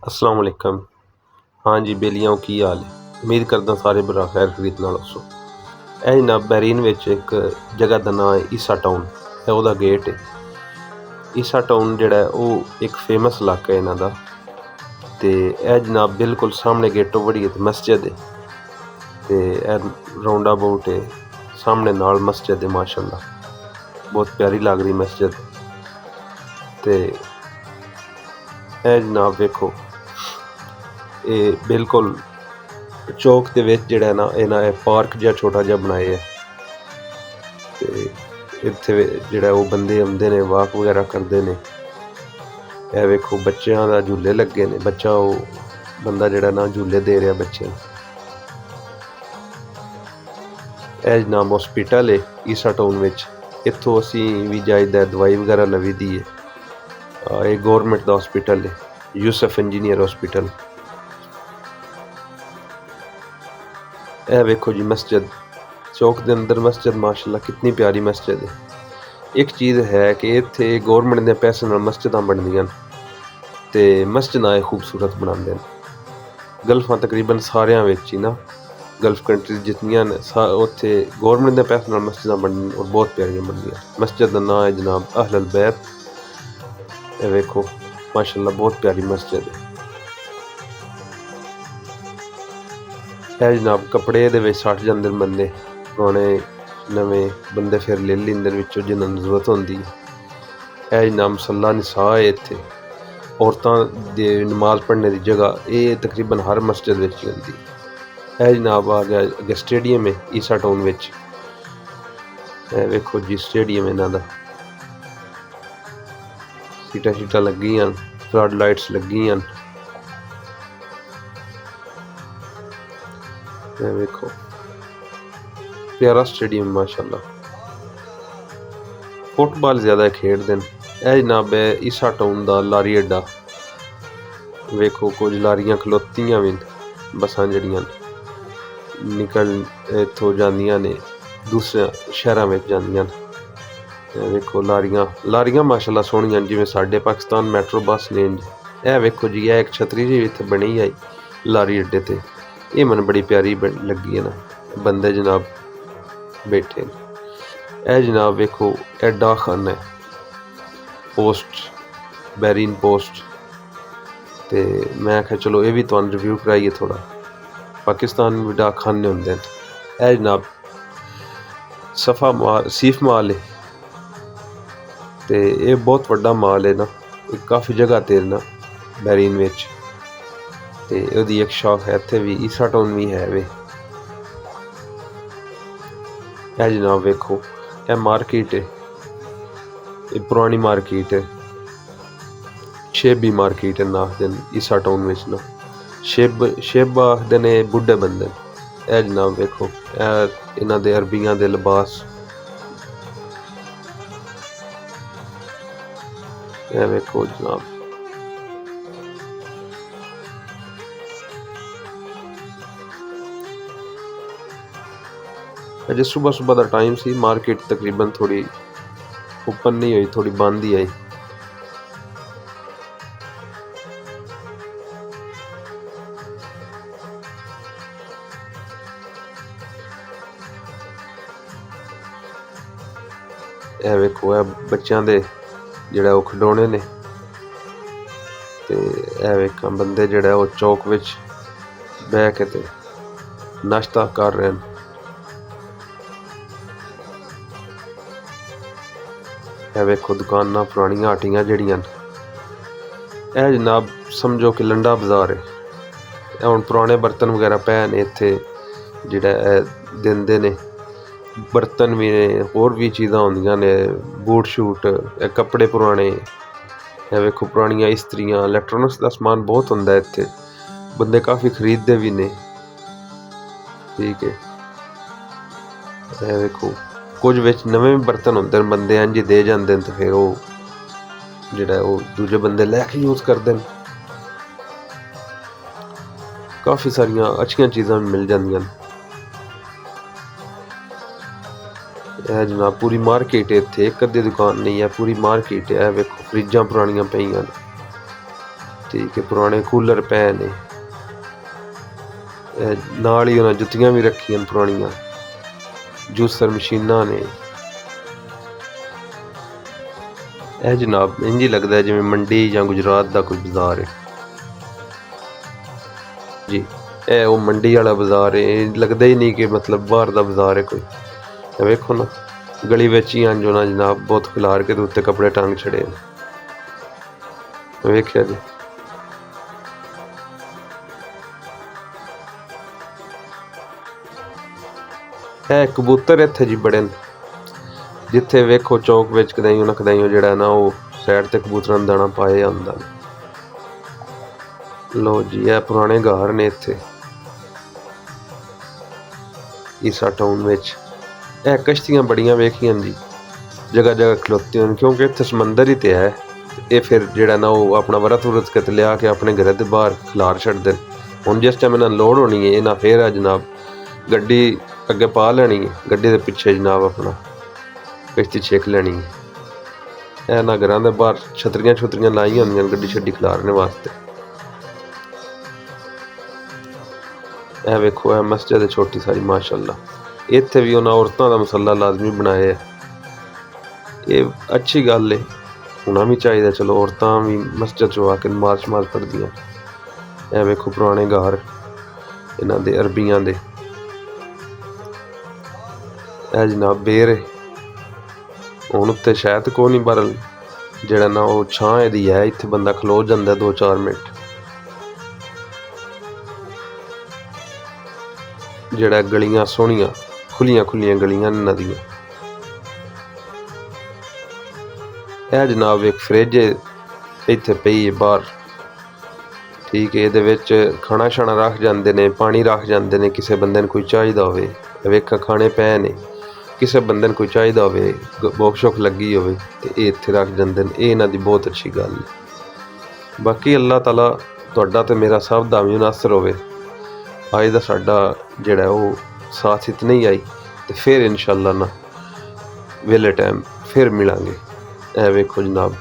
अस्सलाम वालेकुम। हाँ जी बेलियाओ की हाल है। उम्मीद करदा सारे भरा खैर खरीद नाल होसो। ਇਹ ਜਨਾਬ ਬਹਿਰੀਨ ਵਿੱਚ ਇੱਕ ਜਗ੍ਹਾ ਦਾ ਨਾਂ ਹੈ ਈਸਾ ਟਾਊਨ। ਇਹ ਉਹਦਾ ਗੇਟ ਹੈ। ਈਸਾ ਟਾਊਨ ਜਿਹੜਾ ਉਹ ਇੱਕ ਫੇਮਸ ਇਲਾਕਾ ਹੈ ਇਹਨਾਂ ਦਾ। ਤੇ ਇਹ ਜਨਾਬ ਬਿਲਕੁਲ ਸਾਹਮਣੇ ਗੇਟੋਂ ਵੜੀ ਤੇ ਮਸਜਿਦ ਹੈ ਤੇ ਇਹ ਰਾਉਂਡ ਅਬਾਊਟ ਹੈ ਸਾਹਮਣੇ ਨਾਲ ਮਸਜਿਦ ਹੈ ਮਾਸ਼ਾਅੱਲਾ। ਬਹੁਤ ਪਿਆਰੀ ਲੱਗ ਰਹੀ ਮਸਜਿਦ। ਤੇ ਇਹ ਜਨਾਬ ਵੇਖੋ ਇਹ ਬਿਲਕੁਲ ਚੌਕ ਦੇ ਵਿੱਚ ਜਿਹੜਾ ਨਾ ਇਹਨਾਂ ਇਹ ਪਾਰਕ ਜਿਹਾ ਛੋਟਾ ਜਿਹਾ ਬਣਾਇਆ ਤੇ ਇੱਥੇ ਜਿਹੜਾ ਉਹ ਬੰਦੇ ਆਉਂਦੇ ਨੇ ਵਾਕ ਵਗੈਰਾ ਕਰਦੇ ਨੇ। ਇਹ ਵੇਖੋ ਬੱਚਿਆਂ ਦਾ ਝੂਲੇ ਲੱਗੇ ਨੇ। ਬੱਚਾ ਉਹ ਬੰਦਾ ਜਿਹੜਾ ਨਾ ਝੂਲੇ ਦੇ ਰਿਹਾ ਬੱਚਿਆਂ ਨੂੰ। ਇਹ ਜਨਾਬ ਹਸਪੀਟਲ ਹੈ ਈਸਾ ਟਾਊਨ ਵਿੱਚ। ਇੱਥੋਂ ਅਸੀਂ ਵੀ ਜਾਈਦਾ ਦਵਾਈ ਵਗੈਰਾ ਲਵੀ ਦੀ ਹੈ। ਇਹ ਗੌਰਮੈਂਟ ਦਾ ਹਸਪੀਟਲ ਹੈ ਯੂਸਫ ਇੰਜੀਨੀਅਰ ਹਸਪੀਟਲ। ਇਹ ਵੇਖੋ ਜੀ ਮਸਜਿਦ ਚੌਕ ਦੇ ਅੰਦਰ ਮਸਜਿਦ ਮਾਸ਼ਾਅੱਲਾ ਕਿਤਨੀ ਪਿਆਰੀ ਮਸਜਿਦ ਹੈ। ਇੱਕ ਚੀਜ਼ ਹੈ ਕਿ ਇੱਥੇ ਗੌਰਮੈਂਟ ਦੇ ਪੈਸੇ ਨਾਲ ਮਸਜਿਦਾਂ ਬਣਦੀਆਂ ਤੇ ਮਸਜਿਦਾਂ ਇਹ ਖੂਬਸੂਰਤ ਬਣਾਉਂਦੇ ਨੇ। ਗਲਫਾਂ ਤਕਰੀਬਨ ਸਾਰਿਆਂ ਵਿੱਚ ਹੀ ਨਾ ਗਲਫ ਕੰਟਰੀਜ਼ ਜਿਤਨੀਆਂ ਨੇ ਉੱਥੇ ਗੌਰਮੈਂਟ ਦੇ ਪੈਸੇ ਨਾਲ ਮਸਜਿਦਾਂ ਬਣਦੀਆਂ ਔਰ ਬਹੁਤ ਪਿਆਰੀਆਂ ਬਣਦੀਆਂ। ਮਸਜਿਦ ਦਾ ਨਾਂ ਹੈ ਜਨਾਬ ਅਹਲਲ ਬੈਤ। ਇਹ ਵੇਖੋ ਮਾਸ਼ਾਅੱਲਾ ਬਹੁਤ ਪਿਆਰੀ ਮਸਜਿਦ ਹੈ। ਇਹ ਜਨਾਬ ਕੱਪੜੇ ਦੇ ਵਿੱਚ ਸੱਟ ਜਾਂਦੇ ਨੇ ਬੰਦੇ ਪੁਰਾਣੇ ਨਵੇਂ ਬੰਦੇ ਫਿਰ ਲੈ ਲੈਂਦੇ ਵਿੱਚੋਂ ਜਿਨ੍ਹਾਂ ਨੂੰ ਜ਼ਰੂਰਤ ਹੁੰਦੀ ਹੈ। ਇਹ ਜਨਾਬ ਮੁਸੱਲਾ ਨਿਸਾ ਹੈ। ਇੱਥੇ ਔਰਤਾਂ ਦੇ ਨਮਾਜ਼ ਪੜ੍ਹਨੇ ਦੀ ਜਗ੍ਹਾ ਇਹ ਤਕਰੀਬਨ ਹਰ ਮਸਜਿਦ ਵਿੱਚ ਹੁੰਦੀ। ਇਹ ਜਨਾਬ ਆ ਗਿਆ ਅੱਗੇ ਸਟੇਡੀਅਮ ਹੈ ਈਸਾ ਟਾਊਨ ਵਿੱਚ। ਇਹ ਵੇਖੋ ਜੀ ਸਟੇਡੀਅਮ ਇਹਨਾਂ ਦਾ। ਸੀਟਾਂ ਲੱਗੀਆਂ ਫਲੱਡ ਲਾਈਟਸ ਲੱਗੀਆਂ। ਇਹ ਵੇਖੋ ਪਿਆਰਾ ਸਟੇਡੀਅਮ ਮਾਸ਼ਾਅੱਲਾ। ਫੁੱਟਬਾਲ ਜ਼ਿਆਦਾ ਖੇਡਦੇ ਨੇ। ਇਹ ਜਨਾਬ ਹੈ ਈਸਾ ਟਾਊਨ ਦਾ ਲਾਰੀ ਅੱਡਾ। ਵੇਖੋ ਕੁਝ ਲਾਰੀਆਂ ਖਲੋਤੀਆਂ ਵੀ ਬੱਸਾਂ ਜਿਹੜੀਆਂ ਨਿਕਲ ਇੱਥੋਂ ਜਾਂਦੀਆਂ ਨੇ ਦੂਸਰੇ ਸ਼ਹਿਰਾਂ ਵਿੱਚ ਜਾਂਦੀਆਂ ਨੇ। ਇਹ ਵੇਖੋ ਲਾਰੀਆਂ ਮਾਸ਼ਾਅੱਲਾ ਸੋਹਣੀਆਂ ਜਿਵੇਂ ਸਾਡੇ ਪਾਕਿਸਤਾਨ ਮੈਟਰੋ ਬੱਸ ਨੇ। ਇਹ ਵੇਖੋ ਜੀ ਇਹ ਇੱਕ ਛਤਰੀ ਜਿਹੀ ਇੱਥੇ ਬਣੀ ਆਈ ਲਾਰੀ ਅੱਡੇ ਤੇ। ਇਹ ਮੈਨੂੰ ਬੜੀ ਪਿਆਰੀ ਲੱਗੀ ਹੈ ਨਾ। ਬੰਦੇ ਜਨਾਬ ਬੈਠੇ ਨੇ। ਇਹ ਜਨਾਬ ਵੇਖੋ ਇਹ ਡਾਕਖਾਨਾ ਹੈ ਪੋਸਟ ਬਹਿਰੀਨ ਪੋਸਟ। ਤੇ ਮੈਂ ਆਖਿਆ ਚਲੋ ਇਹ ਵੀ ਤੁਹਾਨੂੰ ਰਿਵਿਊ ਕਰਾਈਏ ਥੋੜ੍ਹਾ। ਪਾਕਿਸਤਾਨ ਵੀ ਡਾਕਖਾਨੇ ਹੁੰਦੇ ਨੇ। ਇਹ ਜਨਾਬ ਸੀਫ ਮਾਲ ਹੈ ਤੇ ਇਹ ਬਹੁਤ ਵੱਡਾ ਮਾਲ ਹੈ ਨਾ। ਇਹ ਕਾਫੀ ਜਗ੍ਹਾ 'ਤੇ ਨਾ ਬਹਿਰੀਨ ਵਿੱਚ। ਤੇ ਉਹਦੀ ਇੱਕ ਸ਼ੌਕ ਹੈ ਇੱਥੇ ਵੀ ਈਸਾ ਟਾਊਨ ਵੀ ਹੈ ਵੇ। ਇਹ ਜਨਾਬ ਵੇਖੋ ਇਹ ਮਾਰਕੀਟ ਹੈ। ਇਹ ਪੁਰਾਣੀ ਮਾਰਕੀਟ ਹੈ। ਸ਼ੇਬੀ ਮਾਰਕੀਟ ਹੈ ਨਾ ਆਖਦੇ ਨੇ ਈਸਾ ਟਾਊਨ ਵਿੱਚ ਨਾ। ਸ਼ੇਬ ਆਖਦੇ ਨੇ ਬੁੱਢੇ ਬੰਦੇ। ਇਹ ਜਨਾਬ ਵੇਖੋ ਇਹ ਇਹਨਾਂ ਦੇ ਅਰਬੀਆਂ ਦੇ ਲਿਬਾਸ। ਇਹ ਵੇਖੋ ਜਨਾਬ ਅਜੇ ਸੁਬਹ ਦਾ ਟਾਈਮ ਸੀ। ਮਾਰਕੀਟ ਤਕਰੀਬਨ ਥੋੜੀ ਓਪਨ ਨਹੀਂ ਹੋਈ ਥੋੜੀ ਬੰਦ ਹੀ ਆਈ। ਇਹ ਵੇਖੋ ਇਹ ਬੱਚਿਆਂ ਦੇ ਜਿਹੜਾ ਉਹ ਖਿਡੌਣੇ ਨੇ। ਤੇ ਇਹ ਵੇਖਾਂ ਬੰਦੇ ਜਿਹੜਾ ਉਹ ਚੌਕ ਵਿੱਚ ਬਹਿ ਕੇ ਤੇ ਨਾਸ਼ਤਾ ਕਰ ਰਹੇ ਨੇ। ਇਹ ਵੇਖੋ ਦੁਕਾਨਾਂ ਪੁਰਾਣੀਆਂ ਹੱਟੀਆਂ ਜਿਹੜੀਆਂ ਨੇ। ਇਹ ਜਨਾਬ ਸਮਝੋ ਕਿ ਲੰਡਾ ਬਾਜ਼ਾਰ ਹੈ। ਇਹ ਹੁਣ ਪੁਰਾਣੇ ਬਰਤਨ ਵਗੈਰਾ ਪਏ ਨੇ ਇੱਥੇ ਜਿਹੜਾ ਇਹ ਦਿੰਦੇ ਨੇ। ਬਰਤਨ ਵੀ ਨੇ ਹੋਰ ਵੀ ਚੀਜ਼ਾਂ ਹੁੰਦੀਆਂ ਨੇ ਬੂਟ ਸ਼ੂਟ ਇਹ ਕੱਪੜੇ ਪੁਰਾਣੇ। ਇਹ ਵੇਖੋ ਪੁਰਾਣੀਆਂ ਇਸਤਰੀਆਂ ਇਲੈਕਟ੍ਰੋਨਿਕਸ ਦਾ ਸਮਾਨ ਬਹੁਤ ਹੁੰਦਾ ਇੱਥੇ। ਬੰਦੇ ਕਾਫੀ ਖਰੀਦਦੇ ਵੀ ਨੇ। ਠੀਕ ਹੈ ਇਹ ਵੇਖੋ ਕੁਝ ਵਿੱਚ ਨਵੇਂ ਬਰਤਨ ਹੁੰਦੇ ਨੇ ਬੰਦੇ ਇੰਝ ਦੇ ਜਾਂਦੇ ਨੇ ਤੇ ਫਿਰ ਉਹ ਜਿਹੜਾ ਉਹ ਦੂਜੇ ਬੰਦੇ ਲੈ ਕੇ ਯੂਜ਼ ਕਰਦੇ ਨੇ। ਕਾਫੀ ਸਾਰੀਆਂ ਅੱਛੀਆਂ ਚੀਜ਼ਾਂ ਵੀ ਮਿਲ ਜਾਂਦੀਆਂ ਨੇ। ਇਹ ਜਨਾਬ ਪੂਰੀ ਮਾਰਕੀਟ ਹੈ ਇੱਥੇ। ਇੱਕ ਅੱਧੀ ਦੁਕਾਨ ਨਹੀਂ ਹੈ ਪੂਰੀ ਮਾਰਕੀਟ ਹੈ। ਇਹ ਵੇਖੋ ਫਰਿੱਜਾਂ ਪੁਰਾਣੀਆਂ ਪਈਆਂ ਨੇ। ठीक है। पुराने कूलर पे ने, नाल ही उन्हें जुत्तियां भी रखियां पुरानियां, जूसर मशीनां ने। यह जनाब इंज ही लगता है जिवें मंडी या गुजरात का कोई बाजार है जी। यह वो मंडी वाला बाजार है, लगता ही नहीं कि मतलब बाहर का बाजार है कोई। वेखो ना, गली विच ही अंज उन्हें जनाब बहुत खिलार के उत्ते कपड़े टंग छड़े ने, वेख्या जी। कबूतर इत्थे जी बड़े ने, जिथे वेखो चौक विच कदाईं ना कदाईं जिहड़ा ना वो साइड ते कबूतरां दा दाना पाया हुंदा। लो जी, यह पुराने घर ने इत्थे ईसा टाउन विच। यह कश्तियां बड़ियां वेखियां जी, जगह जगह खलोतियां न, क्योंकि इत्थे समंदर ही ते है। ये फिर जिहड़ा ना वो अपना वरत वुरत के लिया के अपने घरे दे बाहर खिलार छड्डदे न। हुण जिस टाइम इन्हां लोड़ होनी है, इन्हां फिर जनाब गड्डी अगे पा लेनी है, गड्डी के पिछे जनाब अपना किश्ती छेक लेनी है। ना घरां दे बाहर छतरियां छुतरियां लाइयां होंदियां गड्डी छड्डी खिलारने वास्ते। यह वेखो, यह मस्जिद है छोटी सारी माशाअल्लाह। इत्थे भी उन्हां औरतां दा मुसल्ला लाजमी बनाया है। ये अच्छी गल है, होना भी चाहिए। चलो औरतां भी मस्जिद चो आके नमाज शमाज पढ़दियां। यह वेखो पुराने घर इन्हां दे अरबियां दे। यह जनाब बेर है, हुण उत्ते शायद कोई नहीं, बरल जिहड़ा ना वो छां इहदी है, इत्थे बंदा खलो जांदा 2-4 मिनट। जिहड़ा गलियां सोहणियां खुलियां खुलियां गलियां इन्हां दियां। यह जनाब एक फ्रिज इत्थे पई है बाहर, ठीक है। ये खाना शाना रख जाते हैं, पानी रख जाते हैं, किसी बंदे कोई चाहिए होवे। वेखा खाने पे ने, किसी बंदे कोई चाहिए होवे, भुख शुख लगी होवे तो ये इत्थे रख जाते हैं। ये इन्हां दी बहुत अच्छी गल है। बाकी अल्लाह ताला तुहाडा ते मेरा सब दा भी नासर होवे। अज दा साडा जिहड़ा वो साथ इतनी ही आई, तो फिर इंशाअल्लाह ना वेले टाइम फिर मिलांगे। ए वेखो जनाब